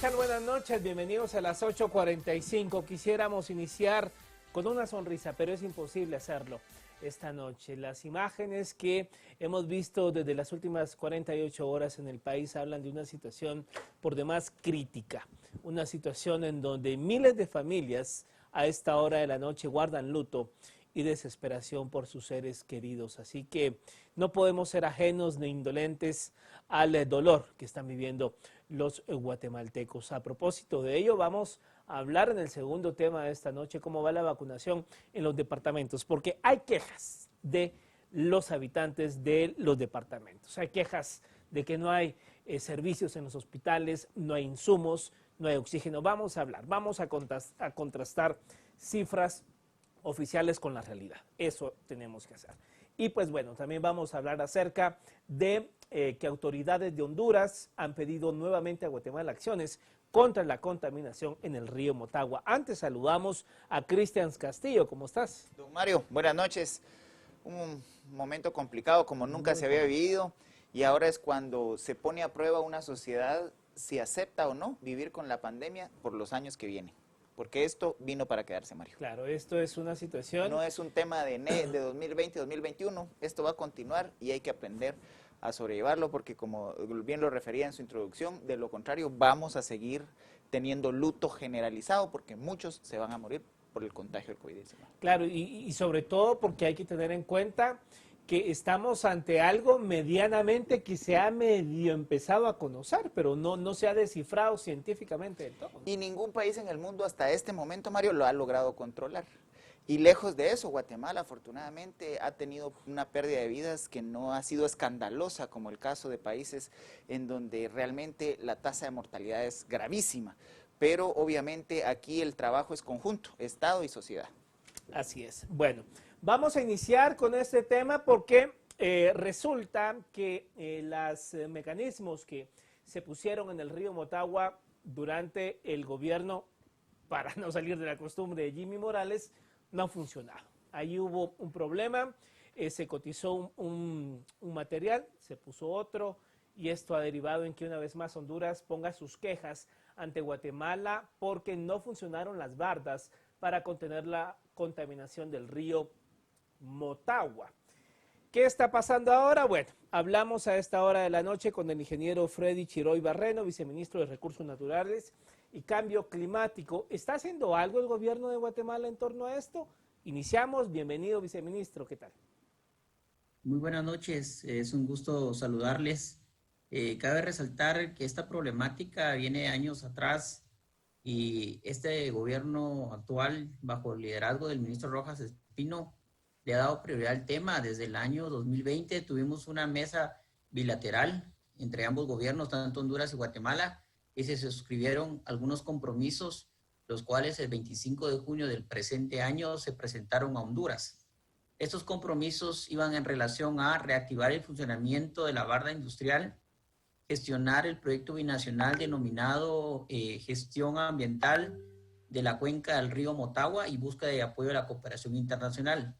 tal? Buenas noches, bienvenidos a las 8:45. Quisiéramos iniciar con una sonrisa, pero es imposible hacerlo esta noche. Las imágenes que hemos visto desde las últimas 48 horas en el país hablan de una situación por demás crítica, una situación en donde miles de familias a esta hora de la noche guardan luto y desesperación por sus seres queridos. Así que no podemos ser ajenos ni indolentes al dolor que están viviendo los guatemaltecos. A propósito de ello, vamos a hablar en el segundo tema de esta noche, cómo va la vacunación en los departamentos, porque hay quejas de los habitantes de los departamentos. Hay quejas de que no hay servicios en los hospitales, no hay insumos, no hay oxígeno. Vamos a hablar, vamos a contrastar cifras oficiales con la realidad. Eso tenemos que hacer. Y pues bueno, también vamos a hablar acerca de que autoridades de Honduras han pedido nuevamente a Guatemala acciones contra la contaminación en el río Motagua. Antes saludamos a Cristian Castillo. ¿Cómo estás? Don Mario, buenas noches. Un momento complicado como nunca se había vivido y ahora es cuando se pone a prueba una sociedad si acepta o no vivir con la pandemia por los años que vienen. Porque esto vino para quedarse, Mario. Claro, esto es una situación... No es un tema de 2020, 2021, esto va a continuar y hay que aprender a sobrellevarlo porque como bien lo refería en su introducción, de lo contrario vamos a seguir teniendo luto generalizado porque muchos se van a morir por el contagio del COVID-19. Claro, y sobre todo porque hay que tener en cuenta que estamos ante algo medianamente que se ha medio empezado a conocer, pero no se ha descifrado científicamente del todo. Y ningún país en el mundo hasta este momento, Mario, lo ha logrado controlar. Y lejos de eso, Guatemala afortunadamente ha tenido una pérdida de vidas que no ha sido escandalosa, como el caso de países en donde realmente la tasa de mortalidad es gravísima. Pero obviamente aquí el trabajo es conjunto, Estado y sociedad. Así es. Bueno, vamos a iniciar con este tema porque resulta que los mecanismos que se pusieron en el río Motagua durante el gobierno, para no salir de la costumbre de Jimmy Morales, no han funcionado. Ahí hubo un problema, se cotizó un material, se puso otro, y esto ha derivado en que una vez más Honduras ponga sus quejas ante Guatemala porque no funcionaron las bardas para contener la contaminación del río Motagua. ¿Qué está pasando ahora? Bueno, hablamos a esta hora de la noche con el ingeniero Freddy Chiroy Barreno, viceministro de Recursos Naturales y Cambio Climático. ¿Está haciendo algo el gobierno de Guatemala en torno a esto? Iniciamos. Bienvenido, viceministro. ¿Qué tal? Muy buenas noches. Es un gusto saludarles. Cabe resaltar que esta problemática viene años atrás y este gobierno actual, bajo el liderazgo del ministro Rojas Espino, le ha dado prioridad al tema. Desde el año 2020 tuvimos una mesa bilateral entre ambos gobiernos, tanto Honduras y Guatemala, y se suscribieron algunos compromisos, los cuales el 25 de junio del presente año se presentaron a Honduras. Estos compromisos iban en relación a reactivar el funcionamiento de la barda industrial, gestionar el proyecto binacional denominado Gestión Ambiental de la Cuenca del Río Motagua y búsqueda de apoyo a la cooperación internacional.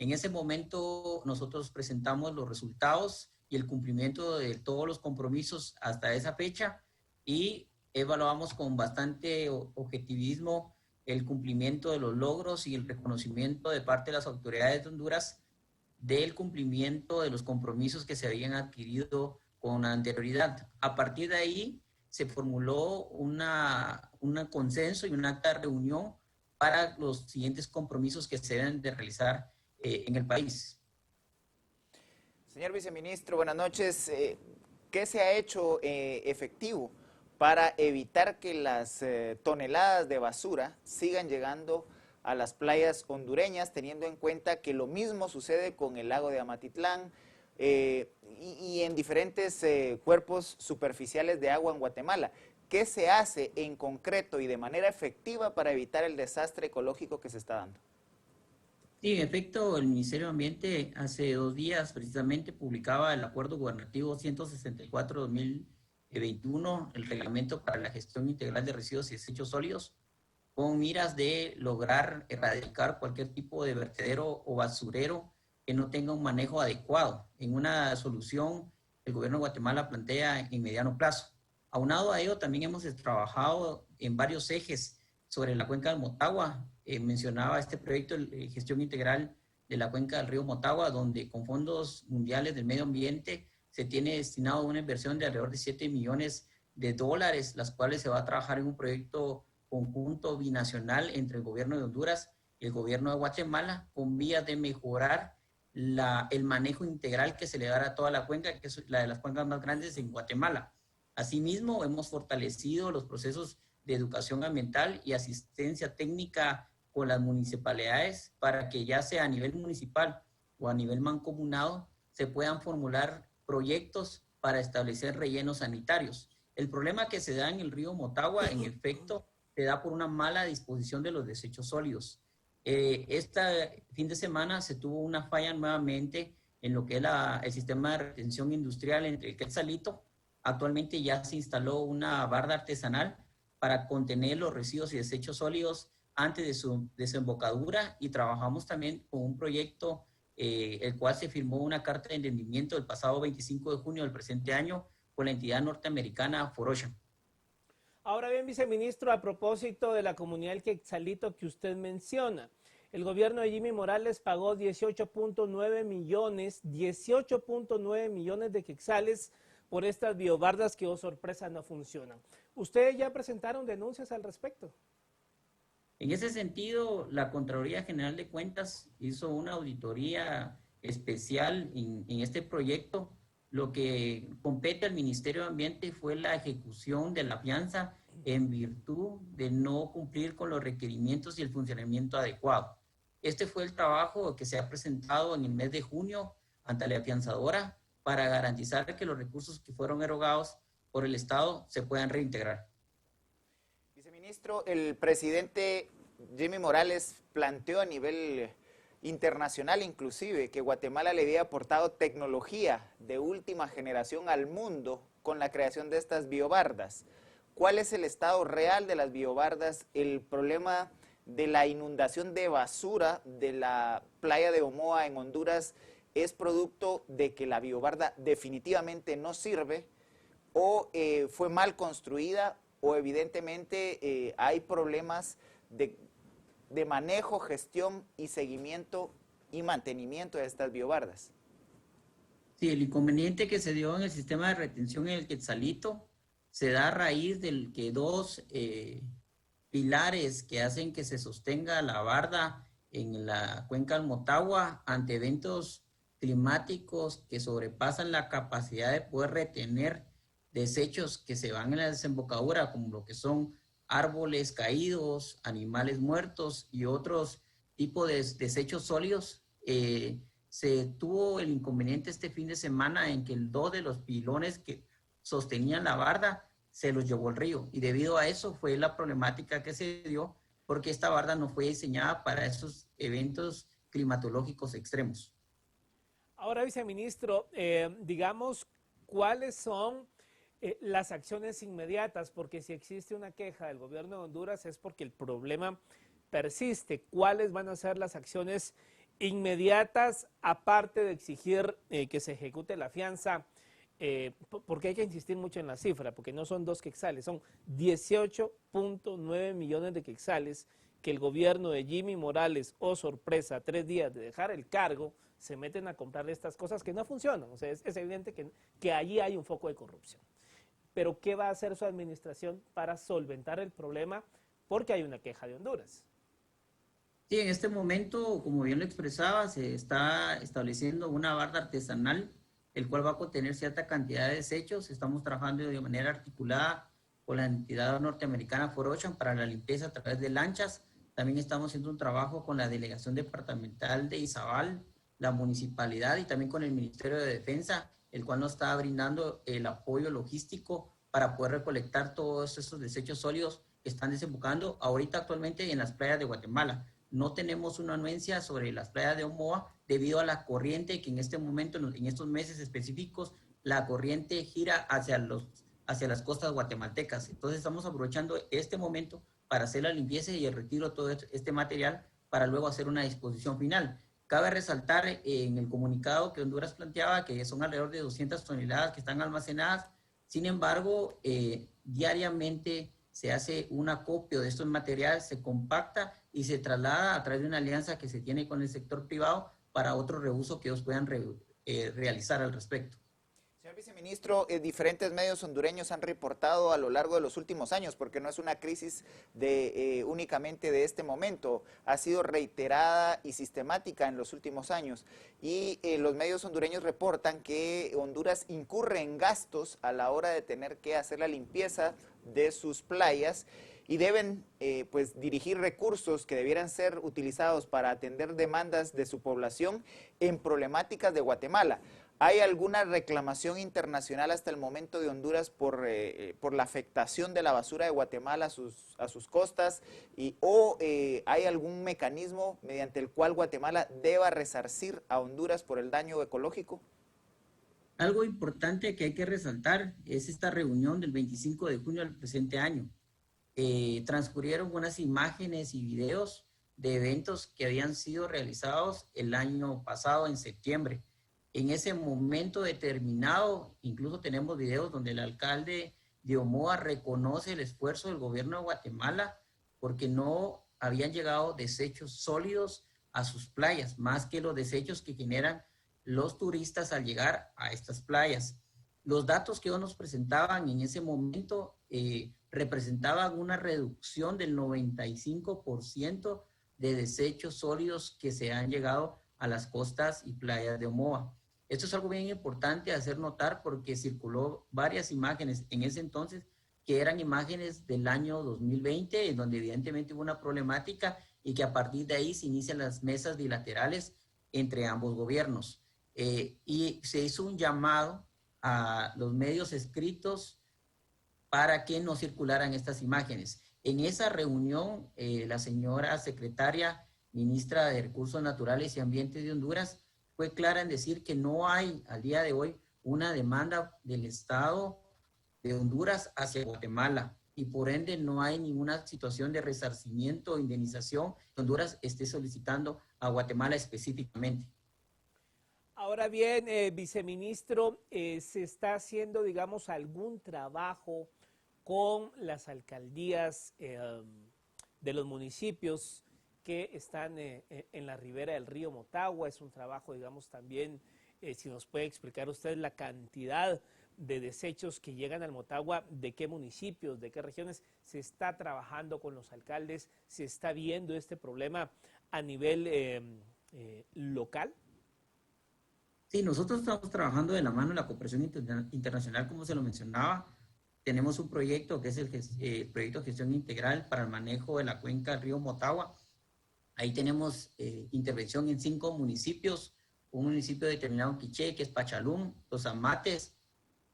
En ese momento nosotros presentamos los resultados y el cumplimiento de todos los compromisos hasta esa fecha y evaluamos con bastante objetivismo el cumplimiento de los logros y el reconocimiento de parte de las autoridades de Honduras del cumplimiento de los compromisos que se habían adquirido con anterioridad. A partir de ahí se formuló un consenso y un acta de reunión para los siguientes compromisos que se deben de realizar en el país. Señor viceministro, buenas noches. ¿Qué se ha hecho efectivo para evitar que las toneladas de basura sigan llegando a las playas hondureñas, teniendo en cuenta que lo mismo sucede con el lago de Amatitlán y en diferentes cuerpos superficiales de agua en Guatemala? ¿Qué se hace en concreto y de manera efectiva para evitar el desastre ecológico que se está dando? Sí, en efecto, el Ministerio de Ambiente hace 2 días precisamente publicaba el Acuerdo Gubernativo 164-2021, el Reglamento para la Gestión Integral de Residuos y Desechos Sólidos, con miras de lograr erradicar cualquier tipo de vertedero o basurero que no tenga un manejo adecuado. En una solución, el gobierno de Guatemala plantea en mediano plazo. Aunado a ello, también hemos trabajado en varios ejes sobre la cuenca del Motagua. Mencionaba este proyecto de gestión integral de la cuenca del río Motagua, donde con fondos mundiales del medio ambiente se tiene destinado una inversión de alrededor de 7 millones de dólares, las cuales se va a trabajar en un proyecto conjunto binacional entre el gobierno de Honduras y el gobierno de Guatemala, con vías de mejorar el manejo integral que se le dará a toda la cuenca, que es la de las cuencas más grandes en Guatemala. Asimismo, hemos fortalecido los procesos de educación ambiental y asistencia técnica con las municipalidades para que ya sea a nivel municipal o a nivel mancomunado se puedan formular proyectos para establecer rellenos sanitarios. El problema que se da en el río Motagua, en efecto, se da por una mala disposición de los desechos sólidos. Este fin de semana se tuvo una falla nuevamente en lo que es el sistema de retención industrial entre el Quetzalito. Actualmente ya se instaló una barda artesanal para contener los residuos y desechos sólidos antes de su desembocadura, y trabajamos también con un proyecto el cual se firmó una carta de entendimiento el pasado 25 de junio del presente año con la entidad norteamericana For Ocean. Ahora bien, viceministro, a propósito de la comunidad del Quetzalito que usted menciona, el gobierno de Jimmy Morales pagó 18.9 millones de quetzales por estas biobardas que, oh sorpresa, no funcionan. ¿Ustedes ya presentaron denuncias al respecto? En ese sentido, la Contraloría General de Cuentas hizo una auditoría especial en este proyecto. Lo que compete al Ministerio de Ambiente fue la ejecución de la fianza en virtud de no cumplir con los requerimientos y el funcionamiento adecuado. Este fue el trabajo que se ha presentado en el mes de junio ante la afianzadora para garantizar que los recursos que fueron erogados por el Estado se puedan reintegrar. Viceministro, el presidente Jimmy Morales planteó a nivel internacional inclusive que Guatemala le había aportado tecnología de última generación al mundo con la creación de estas biobardas. ¿Cuál es el estado real de las biobardas? El problema de la inundación de basura de la playa de Omoa en Honduras es producto de que la biobarda definitivamente no sirve, o fue mal construida, o evidentemente hay problemas de manejo, gestión y seguimiento y mantenimiento de estas biobardas. Sí, el inconveniente que se dio en el sistema de retención en el Quetzalito se da a raíz del que dos pilares que hacen que se sostenga la barda en la cuenca del Motagua ante eventos climáticos que sobrepasan la capacidad de poder retener desechos que se van en la desembocadura, como lo que son árboles caídos, animales muertos y otros tipos de desechos sólidos. Se tuvo el inconveniente este fin de semana en que dos de los pilones que sostenían la barda se los llevó el río, y debido a eso fue la problemática que se dio, porque esta barda no fue diseñada para esos eventos climatológicos extremos. Ahora, viceministro, digamos, ¿cuáles son las acciones inmediatas? Porque si existe una queja del gobierno de Honduras es porque el problema persiste. ¿Cuáles van a ser las acciones inmediatas, aparte de exigir que se ejecute la fianza? Porque hay que insistir mucho en la cifra, porque no son 2 quetzales, son 18.9 millones de quetzales que el gobierno de Jimmy Morales, oh sorpresa, a 3 días de dejar el cargo, se meten a comprarle estas cosas que no funcionan. O sea, es evidente que allí hay un foco de corrupción. Pero ¿qué va a hacer su administración para solventar el problema? Porque hay una queja de Honduras. Sí, en este momento, como bien lo expresaba, se está estableciendo una barda artesanal, el cual va a contener cierta cantidad de desechos. Estamos trabajando de manera articulada con la entidad norteamericana For Ocean para la limpieza a través de lanchas. También estamos haciendo un trabajo con la delegación departamental de Izabal, la municipalidad, y también con el Ministerio de Defensa, el cual nos está brindando el apoyo logístico para poder recolectar todos esos desechos sólidos que están desembocando ahorita actualmente en las playas de Guatemala. No tenemos una anuencia sobre las playas de Omoa debido a la corriente que en este momento, en estos meses específicos, la corriente gira hacia las costas guatemaltecas. Entonces estamos aprovechando este momento para hacer la limpieza y el retiro de todo este material para luego hacer una disposición final. Cabe resaltar en el comunicado que Honduras planteaba que son alrededor de 200 toneladas que están almacenadas. Sin embargo, diariamente se hace un acopio de estos materiales, se compacta y se traslada a través de una alianza que se tiene con el sector privado para otro reuso que ellos puedan realizar al respecto. Señor viceministro, diferentes medios hondureños han reportado a lo largo de los últimos años, porque no es una crisis únicamente de este momento, ha sido reiterada y sistemática en los últimos años. Y los medios hondureños reportan que Honduras incurre en gastos a la hora de tener que hacer la limpieza de sus playas y deben pues dirigir recursos que debieran ser utilizados para atender demandas de su población en problemáticas de Guatemala. ¿Hay alguna reclamación internacional hasta el momento de Honduras por la afectación de la basura de Guatemala a sus costas? ¿Hay algún mecanismo mediante el cual Guatemala deba resarcir a Honduras por el daño ecológico? Algo importante que hay que resaltar es esta reunión del 25 de junio del presente año. Transcurrieron unas imágenes y videos de eventos que habían sido realizados el año pasado en septiembre. En ese momento determinado, incluso tenemos videos donde el alcalde de Omoa reconoce el esfuerzo del gobierno de Guatemala porque no habían llegado desechos sólidos a sus playas, más que los desechos que generan los turistas al llegar a estas playas. Los datos que ellos nos presentaban en ese momento representaban una reducción del 95% de desechos sólidos que se han llegado a las costas y playas de Omoa. Esto es algo bien importante hacer notar porque circuló varias imágenes en ese entonces que eran imágenes del año 2020, en donde evidentemente hubo una problemática y que a partir de ahí se inician las mesas bilaterales entre ambos gobiernos. Y se hizo un llamado a los medios escritos para que no circularan estas imágenes. En esa reunión, la señora secretaria, ministra de Recursos Naturales y Ambiente de Honduras, fue clara en decir que no hay al día de hoy una demanda del Estado de Honduras hacia Guatemala y por ende no hay ninguna situación de resarcimiento o indemnización que Honduras esté solicitando a Guatemala específicamente. Ahora bien, viceministro, ¿se está haciendo, digamos, algún trabajo con las alcaldías de los municipios que están en la ribera del río Motagua? Es un trabajo, digamos, también, si nos puede explicar usted la cantidad de desechos que llegan al Motagua, de qué municipios, de qué regiones se está trabajando con los alcaldes, se está viendo este problema a nivel local. Sí, nosotros estamos trabajando de la mano en la cooperación internacional, como se lo mencionaba. Tenemos un proyecto que es el proyecto de gestión integral para el manejo de la cuenca del río Motagua. Ahí tenemos intervención en 5 municipios, un municipio determinado en Quiché, que es Pachalún, Los Amates,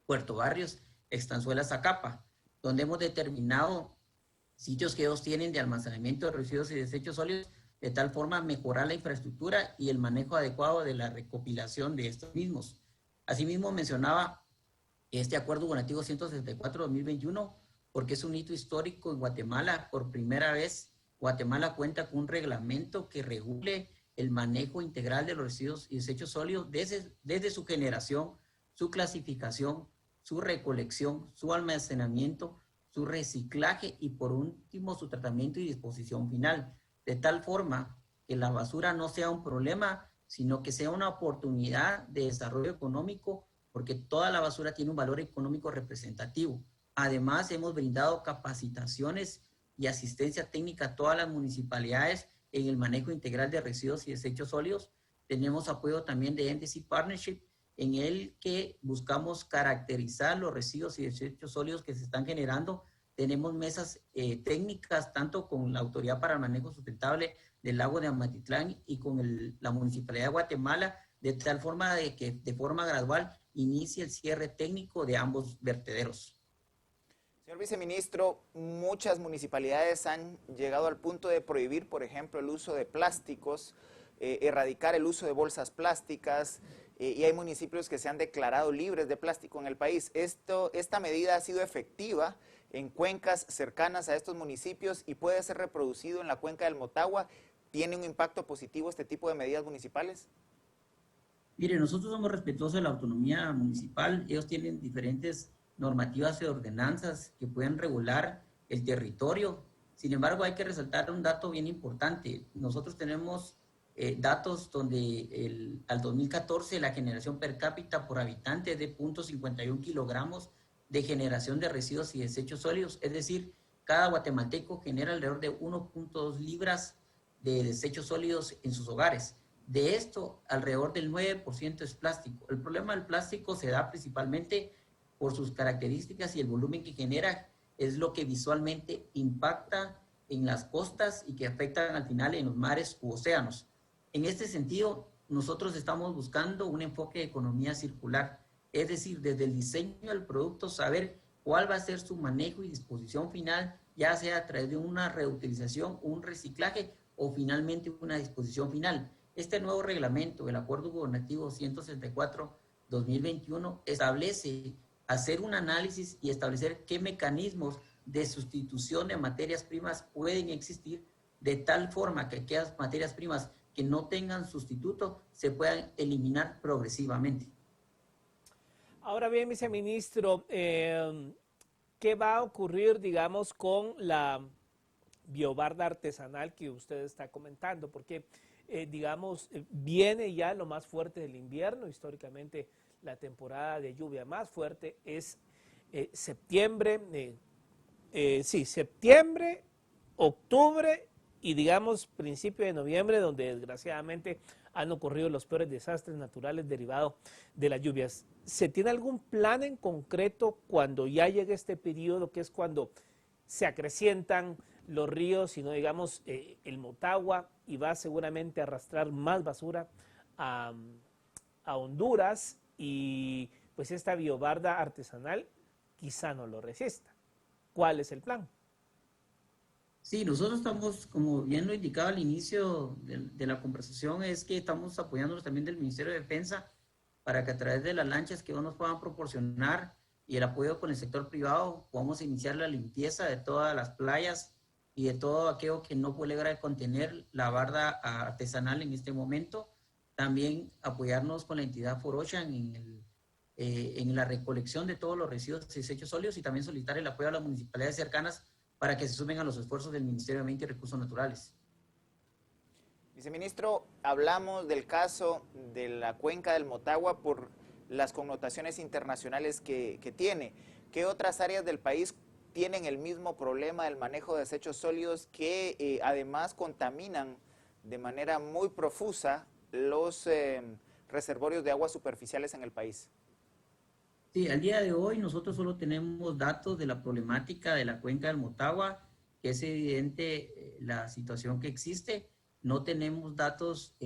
Puerto Barrios, Estanzuela, Zacapa, donde hemos determinado sitios que ellos tienen de almacenamiento de residuos y desechos sólidos, de tal forma mejorar la infraestructura y el manejo adecuado de la recopilación de estos mismos. Asimismo mencionaba este acuerdo gubernativo 164-2021, porque es un hito histórico en Guatemala. Por primera vez, Guatemala cuenta con un reglamento que regule el manejo integral de los residuos y desechos sólidos desde su generación, su clasificación, su recolección, su almacenamiento, su reciclaje y por último su tratamiento y disposición final, de tal forma que la basura no sea un problema, sino que sea una oportunidad de desarrollo económico, porque toda la basura tiene un valor económico representativo. Además, hemos brindado capacitaciones y asistencia técnica a todas las municipalidades en el manejo integral de residuos y desechos sólidos. Tenemos apoyo también de NDC Partnership, en el que buscamos caracterizar los residuos y desechos sólidos que se están generando. Tenemos mesas técnicas tanto con la Autoridad para el Manejo Sustentable del Lago de Amatitlán y con la Municipalidad de Guatemala, de tal forma de que de forma gradual inicie el cierre técnico de ambos vertederos. Señor viceministro, muchas municipalidades han llegado al punto de prohibir, por ejemplo, el uso de plásticos, erradicar el uso de bolsas plásticas, y hay municipios que se han declarado libres de plástico en el país. ¿Esta medida ha sido efectiva en cuencas cercanas a estos municipios y puede ser reproducido en la cuenca del Motagua? ¿Tiene un impacto positivo este tipo de medidas municipales? Mire, nosotros somos respetuosos de la autonomía municipal. Ellos tienen diferentes normativas y ordenanzas que pueden regular el territorio. Sin embargo, hay que resaltar un dato bien importante. Nosotros tenemos datos donde al 2014 la generación per cápita por habitante es de 0.51 kilogramos de generación de residuos y desechos sólidos, es decir, cada guatemalteco genera alrededor de 1.2 libras de desechos sólidos en sus hogares. De esto, alrededor del 9% es plástico. El problema del plástico se da principalmente por sus características y el volumen que genera, es lo que visualmente impacta en las costas y que afectan al final en los mares u océanos. En este sentido, nosotros estamos buscando un enfoque de economía circular, es decir, desde el diseño del producto, saber cuál va a ser su manejo y disposición final, ya sea a través de una reutilización, un reciclaje o finalmente una disposición final. Este nuevo reglamento, el Acuerdo Gubernativo 164-2021, establece hacer un análisis y establecer qué mecanismos de sustitución de materias primas pueden existir de tal forma que aquellas materias primas que no tengan sustituto se puedan eliminar progresivamente. Ahora bien, viceministro, ¿qué va a ocurrir, digamos, con la biobarda artesanal que usted está comentando? Porque, digamos, viene ya lo más fuerte del invierno. Históricamente, la temporada de lluvia más fuerte es septiembre, septiembre, octubre y, digamos, principio de noviembre, donde desgraciadamente han ocurrido los peores desastres naturales derivados de las lluvias. ¿Se tiene algún plan en concreto cuando ya llegue este periodo, que es cuando se acrecientan los ríos, y no digamos el Motagua, y va seguramente a arrastrar más basura a Honduras, y pues esta biobarda artesanal quizá no lo resista? ¿Cuál es el plan? Sí, nosotros estamos, como bien lo indicaba al inicio de la conversación, es que estamos apoyándonos también del Ministerio de Defensa para que a través de las lanchas que nos puedan proporcionar y el apoyo con el sector privado podamos iniciar la limpieza de todas las playas y de todo aquello que no puede lograr contener la barda artesanal en este momento. También apoyarnos con la entidad For Ocean en la recolección de todos los residuos y desechos sólidos y también solicitar el apoyo a las municipalidades cercanas para que se sumen a los esfuerzos del Ministerio de Ambiente y Recursos Naturales. Viceministro, hablamos del caso de la cuenca del Motagua por las connotaciones internacionales que tiene. ¿Qué otras áreas del país tienen el mismo problema del manejo de desechos sólidos que además contaminan de manera muy profusa los reservorios de aguas superficiales en el país? Sí, al día de hoy nosotros solo tenemos datos de la problemática de la cuenca del Motagua, que es evidente la situación que existe. No tenemos datos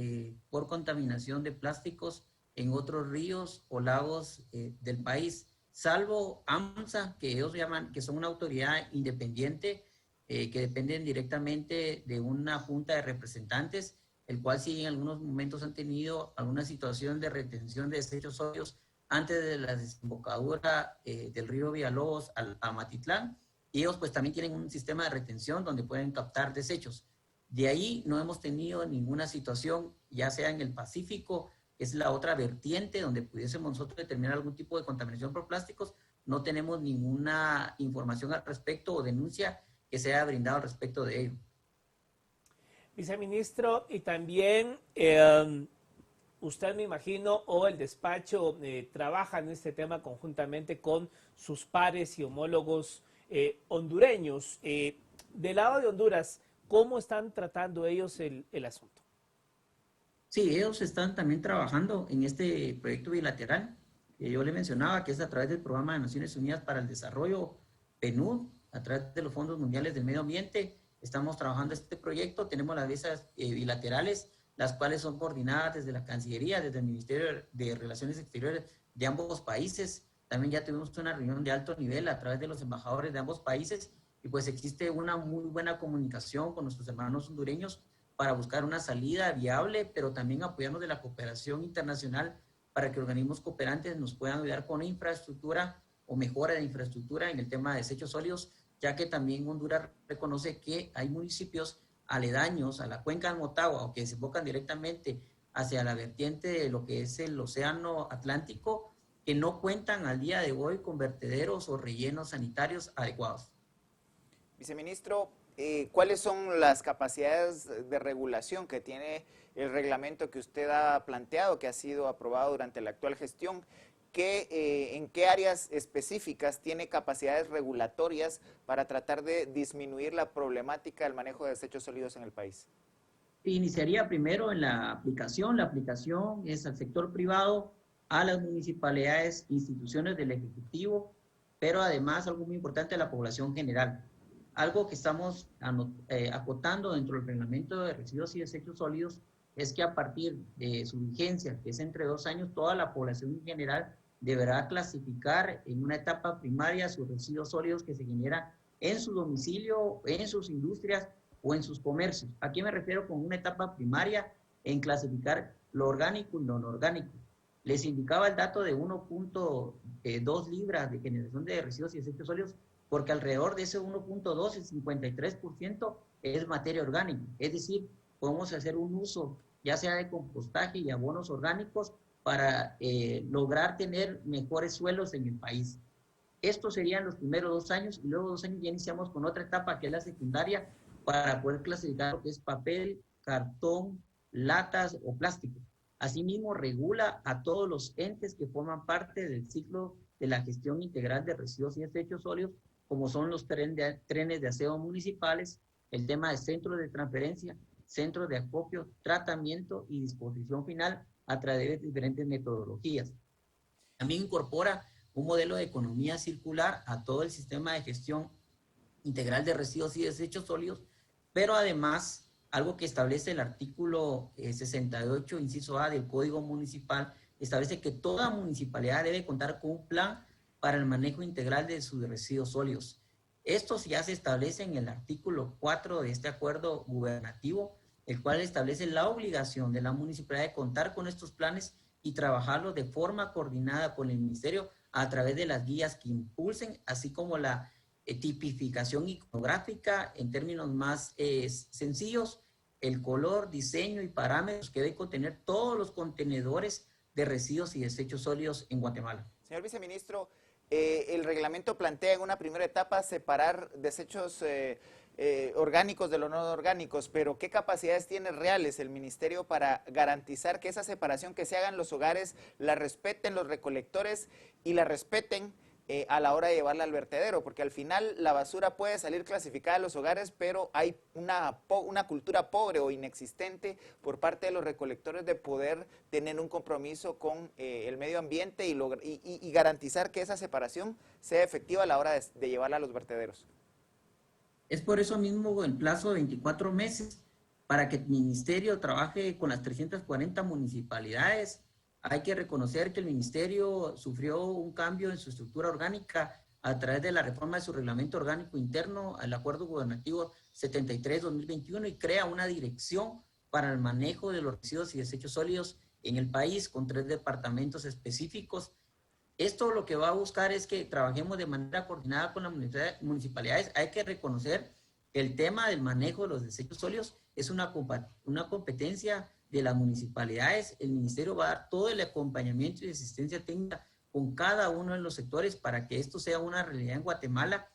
por contaminación de plásticos en otros ríos o lagos del país, salvo AMSA, que ellos llaman, que son una autoridad independiente que dependen directamente de una junta de representantes, el cual sí en algunos momentos han tenido alguna situación de retención de desechos sólidos antes de la desembocadura del río Villalobos a Matitlán, y ellos pues también tienen un sistema de retención donde pueden captar desechos. De ahí no hemos tenido ninguna situación, ya sea en el Pacífico, que es la otra vertiente donde pudiésemos nosotros determinar algún tipo de contaminación por plásticos, no tenemos ninguna información al respecto o denuncia que se haya brindado al respecto de ello. Viceministro, y también usted, me imagino, o el despacho trabaja en este tema conjuntamente con sus pares y homólogos hondureños. Del lado de Honduras, ¿cómo están tratando ellos el asunto? Sí, ellos están también trabajando en este proyecto bilateral que yo le mencionaba, que es a través del Programa de Naciones Unidas para el Desarrollo, PNUD, a través de los Fondos Mundiales del Medio Ambiente. Estamos trabajando este proyecto, tenemos las mesas bilaterales, las cuales son coordinadas desde la Cancillería, desde el Ministerio de Relaciones Exteriores de ambos países. También ya tuvimos una reunión de alto nivel a través de los embajadores de ambos países y pues existe una muy buena comunicación con nuestros hermanos hondureños para buscar una salida viable, pero también apoyarnos de la cooperación internacional para que organismos cooperantes nos puedan ayudar con infraestructura o mejora de infraestructura en el tema de desechos sólidos, ya que también Honduras reconoce que hay municipios aledaños a la cuenca del Motagua o que desembocan directamente hacia la vertiente de lo que es el océano Atlántico, que no cuentan al día de hoy con vertederos o rellenos sanitarios adecuados. Viceministro, ¿cuáles son las capacidades de regulación que tiene el reglamento que usted ha planteado, que ha sido aprobado durante la actual gestión? ¿En qué áreas específicas tiene capacidades regulatorias para tratar de disminuir la problemática del manejo de desechos sólidos en el país? Iniciaría primero en la aplicación. La aplicación es al sector privado, a las municipalidades, instituciones del Ejecutivo, pero además algo muy importante a la población general. Algo que estamos acotando dentro del reglamento de residuos y desechos sólidos es que a partir de su vigencia, que es entre 2 años, toda la población en general deberá clasificar en una etapa primaria sus residuos sólidos que se generan en su domicilio, en sus industrias o en sus comercios. ¿A qué me refiero con una etapa primaria? En clasificar lo orgánico y lo no orgánico. Les indicaba el dato de 1.2 libras de generación de residuos y desechos sólidos, porque alrededor de ese 1.2, el 53% es materia orgánica. Es decir, podemos hacer un uso ya sea de compostaje y abonos orgánicos para lograr tener mejores suelos en el país. Estos serían los primeros 2 años, y luego 2 años ya iniciamos con otra etapa que es la secundaria, para poder clasificar lo que es papel, cartón, latas o plástico. Asimismo, regula a todos los entes que forman parte del ciclo de la gestión integral de residuos y desechos sólidos, como son los trenes de aseo municipales, el tema de centros de transferencia, centros de acopio, tratamiento y disposición final a través de diferentes metodologías. También incorpora un modelo de economía circular a todo el sistema de gestión integral de residuos y desechos sólidos, pero además, algo que establece el artículo 68, inciso A del Código Municipal, establece que toda municipalidad debe contar con un plan para el manejo integral de sus residuos sólidos. Estos ya se establece en el artículo 4 de este acuerdo gubernativo, el cual establece la obligación de la municipalidad de contar con estos planes y trabajarlos de forma coordinada con el ministerio a través de las guías que impulsen, así como la tipificación iconográfica en términos más sencillos, el color, diseño y parámetros que deben contener todos los contenedores de residuos y desechos sólidos en Guatemala. Señor viceministro, el reglamento plantea en una primera etapa separar desechos orgánicos de los no orgánicos, pero ¿qué capacidades tiene reales el ministerio para garantizar que esa separación que se haga en los hogares la respeten los recolectores y la respeten a la hora de llevarla al vertedero? Porque al final la basura puede salir clasificada en los hogares, pero hay una cultura pobre o inexistente por parte de los recolectores de poder tener un compromiso con el medio ambiente y garantizar que esa separación sea efectiva a la hora de llevarla a los vertederos. Es por eso mismo el plazo de 24 meses para que el ministerio trabaje con las 340 municipalidades. Hay que reconocer que el ministerio sufrió un cambio en su estructura orgánica a través de la reforma de su reglamento orgánico interno al acuerdo gubernativo 73-2021 y crea una dirección para el manejo de los residuos y desechos sólidos en el país con 3 departamentos específicos. Esto lo que va a buscar es que trabajemos de manera coordinada con las municipalidades. Hay que reconocer que el tema del manejo de los desechos sólidos es una competencia de las municipalidades. El ministerio va a dar todo el acompañamiento y asistencia técnica con cada uno de los sectores para que esto sea una realidad en Guatemala.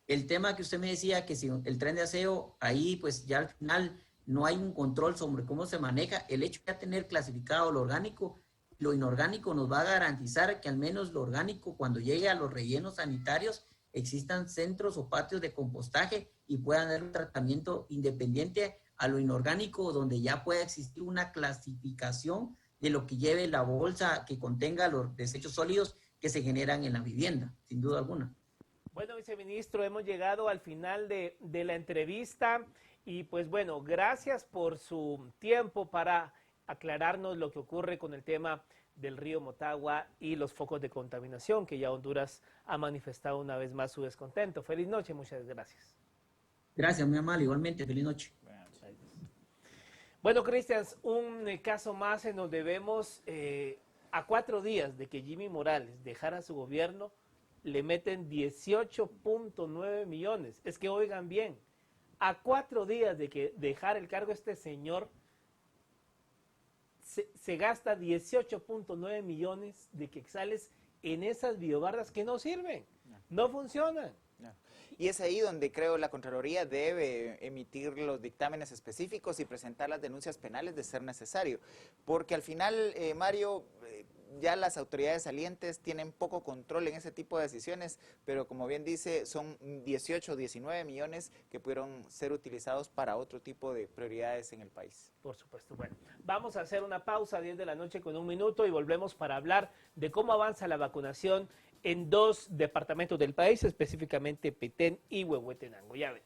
El tema que usted me decía, que si el tren de aseo, ahí pues ya al final no hay un control sobre cómo se maneja. El hecho de tener clasificado lo orgánico, lo inorgánico nos va a garantizar que al menos lo orgánico, cuando llegue a los rellenos sanitarios, existan centros o patios de compostaje y puedan dar un tratamiento independiente a lo inorgánico, donde ya pueda existir una clasificación de lo que lleve la bolsa que contenga los desechos sólidos que se generan en la vivienda, sin duda alguna. Bueno, viceministro, hemos llegado al final de la entrevista y pues bueno, gracias por su tiempo para aclararnos lo que ocurre con el tema del río Motagua y los focos de contaminación, que ya Honduras ha manifestado una vez más su descontento. Feliz noche, muchas gracias. Gracias, muy amable, igualmente, feliz noche. Bueno, Cristian, un caso más en donde vemos a 4 días de que Jimmy Morales dejara su gobierno, le meten 18.9 millones. Es que oigan bien, a 4 días de que dejar el cargo este señor, se gasta 18.9 millones de quetzales en esas biobardas que no sirven, no funcionan. Y es ahí donde creo la Contraloría debe emitir los dictámenes específicos y presentar las denuncias penales de ser necesario. Porque al final, Mario, ya las autoridades salientes tienen poco control en ese tipo de decisiones, pero como bien dice, son 18 o 19 millones que pudieron ser utilizados para otro tipo de prioridades en el país. Por supuesto. Bueno, vamos a hacer una pausa, 10 de la noche con 1 minuto, y volvemos para hablar de cómo avanza la vacunación en 2 departamentos del país, específicamente Petén y Huehuetenango. Ya ven.